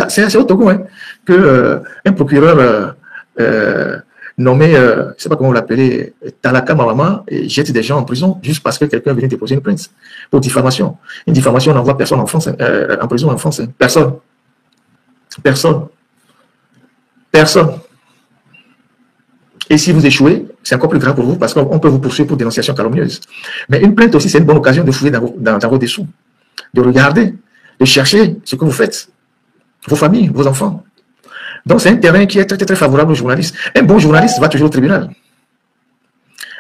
C'est au Togo hein, que un procureur nommé, je ne sais pas comment on l'appelait, Talaka Mawama, jette des gens en prison juste parce que quelqu'un venait déposer une plainte pour diffamation. Une diffamation n'envoie personne en France, en prison en France. Hein. Personne. Personne. Personne. Et si vous échouez, c'est encore plus grave pour vous parce qu'on peut vous poursuivre pour dénonciation calomnieuse. Mais une plainte aussi, c'est une bonne occasion de fouiller dans vos dessous, de regarder, de chercher ce que vous faites, vos familles, vos enfants. Donc c'est un terrain qui est très, très, très favorable aux journalistes. Un bon journaliste va toujours au tribunal.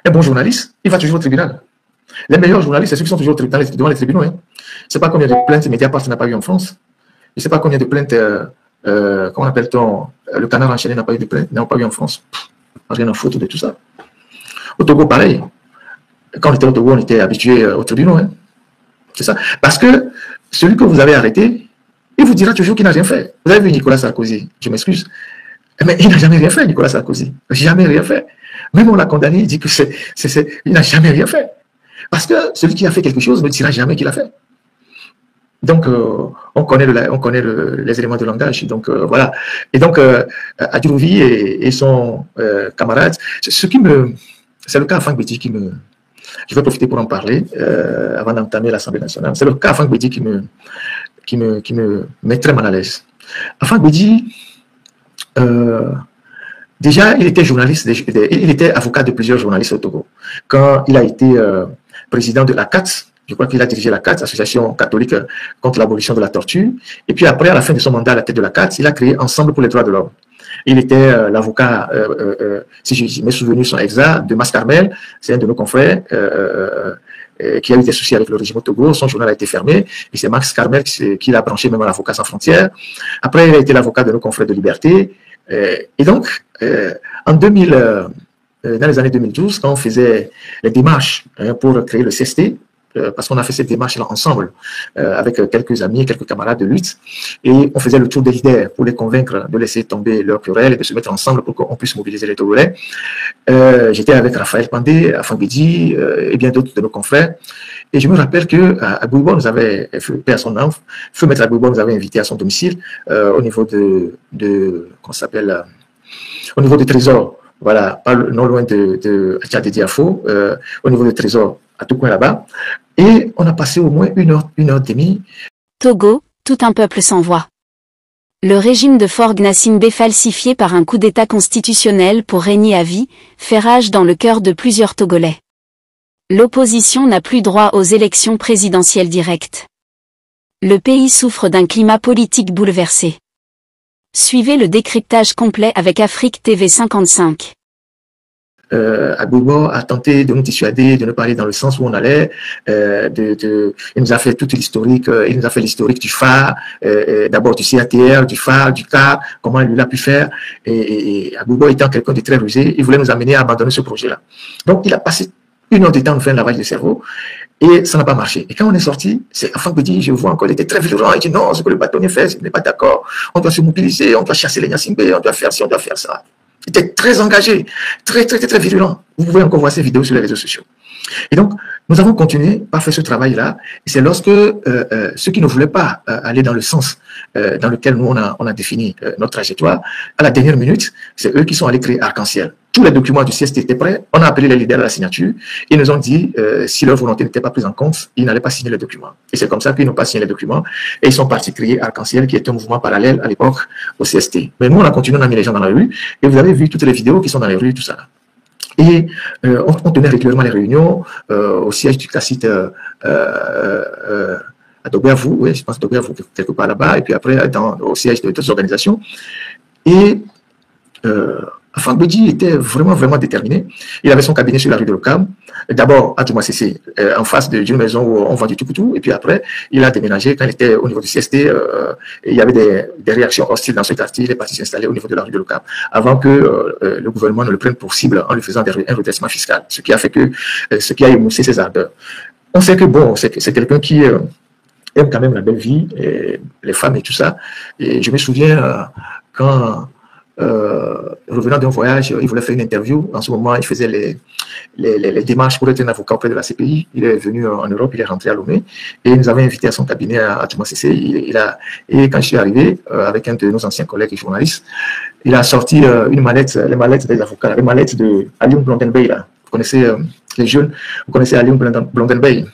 Un bon journaliste, il va toujours au tribunal. Les meilleurs journalistes, c'est ceux qui sont toujours devant les tribunaux. Hein. Je ne sais pas combien de plaintes Mediapart n'a pas eu en France. Je ne sais pas combien de plaintes, comment appelle-t-on, le Canard enchaîné n'a pas eu de plaintes, n'a pas eu en France. Rien à foutre de tout ça. Au Togo, pareil. Quand on était au Togo, on était habitué aux tribunaux. Hein. C'est ça. Parce que celui que vous avez arrêté, il vous dira toujours qu'il n'a rien fait. Vous avez vu Nicolas Sarkozy, je m'excuse. Mais il n'a jamais rien fait, Nicolas Sarkozy. Jamais rien fait. Même on l'a condamné, il dit que il n'a jamais rien fait. Parce que celui qui a fait quelque chose ne dira jamais qu'il a fait. Donc, on connaît les éléments de langage. Donc, voilà. Et donc, Adjourouvi et son camarade, c'est le cas Afang Bédi qui me... Je vais profiter pour en parler avant d'entamer l'Assemblée nationale. C'est le cas Afang Bédi qui me met très mal à l'aise. Afang Bédi, déjà, il était journaliste, il était avocat de plusieurs journalistes au Togo. Quand il a été président de la CAT, je crois qu'il a dirigé la CAT, Association catholique contre l'abolition de la torture. Et puis après, à la fin de son mandat à la tête de la CAT, il a créé Ensemble pour les droits de l'homme. Il était l'avocat, si je me souviens son exact, de Mas Carmel, c'est un de nos confrères qui a eu des soucis avec le régime au Togo. Son journal a été fermé. Et c'est Max Carmel qui l'a branché même à l'avocat sans frontières. Après, il a été l'avocat de nos confrères de Liberté. Et donc, dans les années 2012, quand on faisait les démarches pour créer le CST, parce qu'on a fait cette démarche-là ensemble avec quelques amis, quelques camarades de lutte, et on faisait le tour des leaders pour les convaincre de laisser tomber leur querelle et de se mettre ensemble pour qu'on puisse mobiliser les Togolais. J'étais avec Raphaël Pandé, Afang Bédi et bien d'autres de nos confrères. Et je me rappelle que Agbouibo nous avait fait à son âme, Feu Maître Agbouibo nous avait invité à son domicile au niveau comment ça s'appelle, au niveau du Trésor. Voilà, non loin de Tchad Diafo, au niveau du Trésor, à tout coin là-bas. Et on a passé au moins une heure et demie. Togo, tout un peuple sans voix. Le régime de Faure Gnassingbé falsifié par un coup d'État constitutionnel pour régner à vie, fait rage dans le cœur de plusieurs Togolais. L'opposition n'a plus droit aux élections présidentielles directes. Le pays souffre d'un climat politique bouleversé. Suivez le décryptage complet avec Afrique TV 55. Agbouibo a tenté de nous dissuader, de nous parler dans le sens où on allait. Il nous a fait toute l'historique. Il nous a fait l'historique du phare, d'abord du CATR, du phare, du CAR, comment il a pu faire. Et Agbouibo étant quelqu'un de très rusé, il voulait nous amener à abandonner ce projet-là. Donc, il a passé une heure de temps à nous faire un lavage de cerveau. Et ça n'a pas marché. Et quand on est sorti, c'est Afang Bédi, je vois encore, il était très violent. Il dit non, ce que le bâtonnier fait, il n'est pas d'accord. On doit se mobiliser, on doit chasser les Gnassingbé, on doit faire ci, on doit faire ça. Il était très engagé, très, très, très, très virulent. Vous pouvez encore voir ces vidéos sur les réseaux sociaux. Et donc, nous avons continué par faire ce travail-là. Et c'est lorsque ceux qui ne voulaient pas aller dans le sens dans lequel nous, on a défini notre trajectoire, à la dernière minute, c'est eux qui sont allés créer Arc-en-Ciel. Tous les documents du CST étaient prêts. On a appelé les leaders à la signature. Ils nous ont dit, si leur volonté n'était pas prise en compte, ils n'allaient pas signer les documents. Et c'est comme ça qu'ils n'ont pas signé les documents. Et ils sont partis créer Arc-en-Ciel, qui était un mouvement parallèle à l'époque au CST. Mais nous, on a continué, on a mis les gens dans la rue. Et vous avez vu toutes les vidéos qui sont dans les rues, tout ça. Et on tenait régulièrement les réunions au siège du CACIT à Dobervou, oui, je pense Dobervou quelque part là-bas, et puis après au siège de d'autres organisations. Et Afang Bédi était vraiment, vraiment déterminé. Il avait son cabinet sur la rue de l'Ocam. D'abord, à Touma Cessé, en face d'une maison où on vend du tout. Et puis après, il a déménagé. Quand il était au niveau du CST, il y avait des réactions hostiles dans ce quartier. Il est parti s'installer au niveau de la rue de l'Ocam, avant que le gouvernement ne le prenne pour cible en lui faisant un redressement fiscal. Ce qui a fait que, ce qui a émoussé ses ardeurs. On sait que, bon, c'est quelqu'un qui aime quand même la belle vie, et les femmes et tout ça. Et je me souviens quand revenant d'un voyage, il voulait faire une interview. En ce moment, il faisait les démarches pour être un avocat auprès de la CPI. Il est venu en Europe, il est rentré à Lomé et il nous avait invité à son cabinet à Touma Cissé. Et quand je suis arrivé avec un de nos anciens collègues et journalistes, il a sorti une mallette, les mallettes des avocats, les mallettes de Alioune Blondenbey. Vous connaissez les jeunes, vous connaissez Alioune Blondenbey.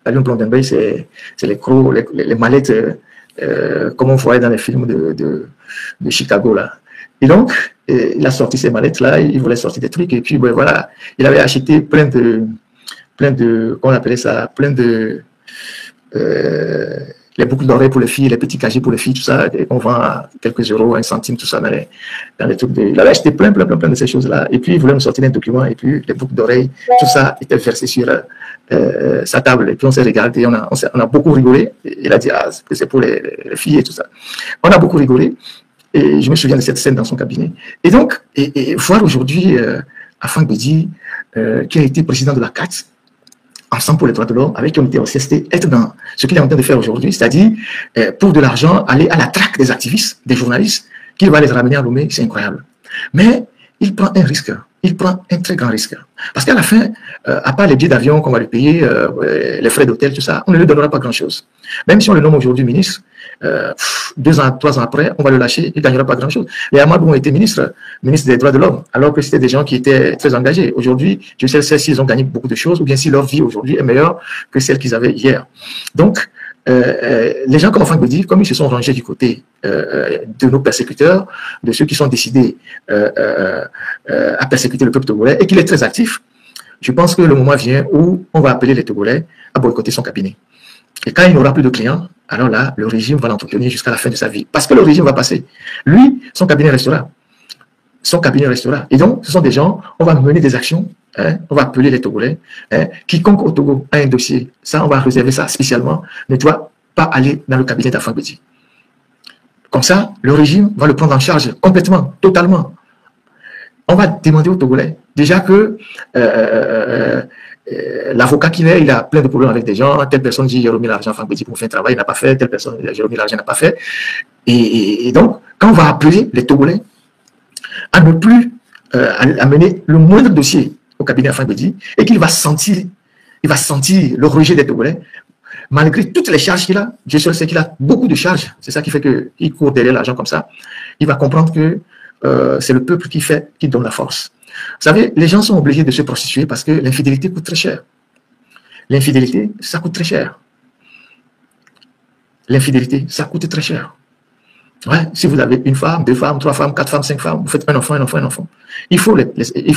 Alioune Blondenbey, c'est les mallettes comme on voyait dans les films de Chicago là. Et donc, il a sorti ces mallettes-là, il voulait sortir des trucs, et puis ben, voilà, il avait acheté plein de, comment on appelait ça, plein de, les boucles d'oreilles pour les filles, les petits casiers pour les filles, tout ça, on vend à quelques euros, 1 centime, tout ça, dans les trucs il avait acheté plein de ces choses-là, et puis il voulait nous sortir un document, et puis les boucles d'oreilles, tout ça était versé sur sa table, et puis on s'est regardé, on a beaucoup rigolé, il a dit, ah, c'est pour les filles et tout ça. On a beaucoup rigolé. Et je me souviens de cette scène dans son cabinet. Et donc, voir aujourd'hui Afang Bedi, qui a été président de la CAT, Ensemble pour les droits de l'homme, avec qui on était au CST, être dans ce qu'il est en train de faire aujourd'hui, c'est-à-dire, pour de l'argent, aller à la traque des activistes, des journalistes, qu'il va les ramener à Lomé, c'est incroyable. Mais il prend un risque, il prend un très grand risque. Parce qu'à la fin, à part les billets d'avion qu'on va lui payer, les frais d'hôtel, tout ça, on ne lui donnera pas grand-chose. Même si on le nomme aujourd'hui ministre, 2 ans, 3 ans après, on va le lâcher, il ne gagnera pas grand-chose. Les Amadou ont été ministres des droits de l'homme, alors que c'était des gens qui étaient très engagés. Aujourd'hui, je sais s'ils ont gagné beaucoup de choses, ou bien si leur vie aujourd'hui est meilleure que celle qu'ils avaient hier. Donc, les gens comme Afang Bedi, comme ils se sont rangés du côté de nos persécuteurs, de ceux qui sont décidés à persécuter le peuple togolais, et qu'il est très actif, je pense que le moment vient où on va appeler les Togolais à boycotter son cabinet. Et quand il n'aura plus de clients, alors là, le régime va l'entretenir jusqu'à la fin de sa vie. Parce que le régime va passer. Lui, son cabinet restera. Son cabinet restera. Et donc, ce sont des gens, on va mener des actions, hein, on va appeler les Togolais. Hein, quiconque au Togo a un dossier, ça, on va réserver ça spécialement, ne doit pas aller dans le cabinet d'Afang Bedi. Comme ça, le régime va le prendre en charge complètement, totalement. On va demander aux Togolais, déjà que l'avocat qu'il est, il a plein de problèmes avec des gens. Telle personne dit j'ai remis l'argent à Afang Bedi pour faire un travail, il n'a pas fait. Telle personne dit j'ai remis l'argent, il n'a pas fait. Et donc, quand on va appeler les Togolais à ne plus amener le moindre dossier au cabinet Afang Bedi et qu'il va sentir, le rejet des Togolais, malgré toutes les charges qu'il a, je sais qu'il a beaucoup de charges, c'est ça qui fait qu'il court derrière l'argent comme ça, il va comprendre que c'est le peuple qui donne la force. Vous savez, les gens sont obligés de se prostituer parce que l'infidélité coûte très cher. L'infidélité, ça coûte très cher. L'infidélité, ça coûte très cher. Ouais, si vous avez 1 femme, 2 femmes, 3 femmes, 4 femmes, 5 femmes, vous faites un enfant. Il faut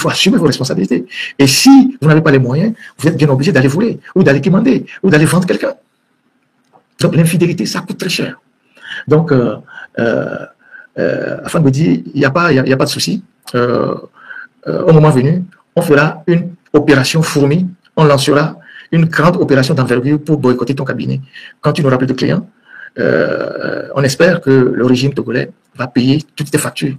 assumer vos responsabilités. Et si vous n'avez pas les moyens, vous êtes bien obligé d'aller voler, ou d'aller commander, ou d'aller vendre quelqu'un. Donc l'infidélité, ça coûte très cher. Donc, Afang Bedi, il n'y a pas de souci. Au moment venu, on fera une opération fourmi, on lancera une grande opération d'envergure pour boycotter ton cabinet. Quand tu n'auras plus de clients, on espère que le régime togolais va payer toutes tes factures.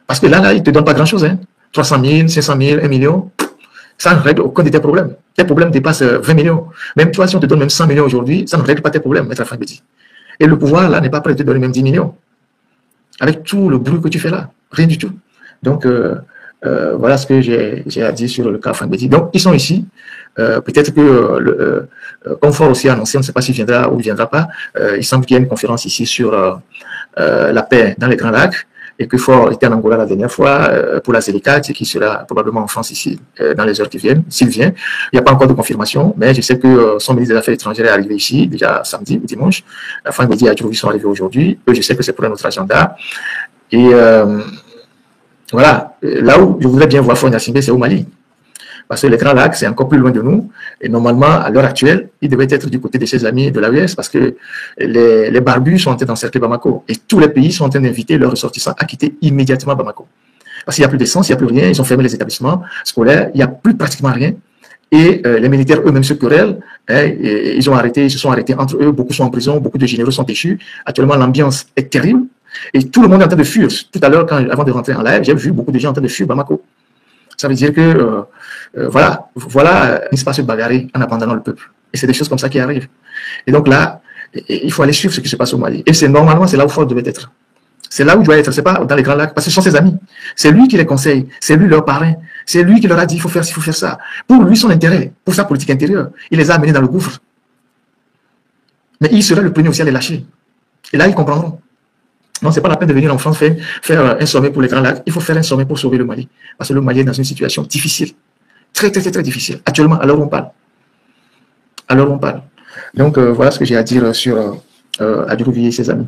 Parce que là il ne te donne pas grand-chose. Hein. 300 000, 500 000, 1 million, ça ne règle aucun de tes problèmes. Tes problèmes dépassent 20 millions. Même toi, si on te donne même 100 millions aujourd'hui, ça ne règle pas tes problèmes, maître Afang Bedi. Et le pouvoir, là, n'est pas prêt de te donner même 10 millions. Avec tout le bruit que tu fais là, rien du tout. Donc, voilà ce que j'ai à dire sur le cas Afang Bedi. Donc, ils sont ici. Peut-être que Confort aussi a annoncé, on ne sait pas s'il viendra ou il ne viendra pas. Il semble qu'il y a une conférence ici sur la paix dans les Grands Lacs et que Fort était en Angola la dernière fois pour la ZLK, qui sera probablement en France ici dans les heures qui viennent, s'il vient. Il n'y a pas encore de confirmation, mais je sais que son ministre des Affaires étrangères est arrivé ici, déjà samedi ou dimanche. Afang Bedi et Adjouvi sont arrivés aujourd'hui. Eux, je sais que c'est pour notre agenda. Et voilà, là où je voudrais bien voir Faure Gnassingbé, c'est au Mali. Parce que les Grands Lacs, c'est encore plus loin de nous. Et normalement, à l'heure actuelle, il devait être du côté de ses amis de l'AES parce que les barbus sont en train d'encercler Bamako. Et tous les pays sont en train d'inviter leurs ressortissants à quitter immédiatement Bamako. Parce qu'il n'y a plus d'essence, il n'y a plus rien. Ils ont fermé les établissements scolaires. Il n'y a plus pratiquement rien. Et les militaires eux-mêmes se querellent. Ils se sont arrêtés entre eux. Beaucoup sont en prison. Beaucoup de généraux sont déchus. Actuellement, l'ambiance est terrible. Et tout le monde est en train de fuir. Tout à l'heure, avant de rentrer en live, j'ai vu beaucoup de gens en train de fuir Bamako. Ça veut dire que, voilà, il ne se passe se bagarrer en abandonnant le peuple. Et c'est des choses comme ça qui arrivent. Et donc là, il faut aller suivre ce qui se passe au Mali. Et normalement, c'est là où Fort devait être. C'est là où il doit être, c'est pas dans les Grands Lacs, parce que ce sont ses amis. C'est lui qui les conseille, c'est lui leur parrain, c'est lui qui leur a dit il faut faire ci, il faut faire ça. Pour lui, son intérêt, pour sa politique intérieure, il les a amenés dans le gouffre. Mais il sera le premier aussi à les lâcher. Et là, ils comprendront. Non, c'est pas la peine de venir en France faire un sommet pour les Grands Lacs. Il faut faire un sommet pour sauver le Mali. Parce que le Mali est dans une situation difficile. Très, très, très, très difficile. Actuellement, à l'heure où on parle. À l'heure où on parle. Donc, voilà ce que j'ai à dire sur Adjou Vivier et ses amis.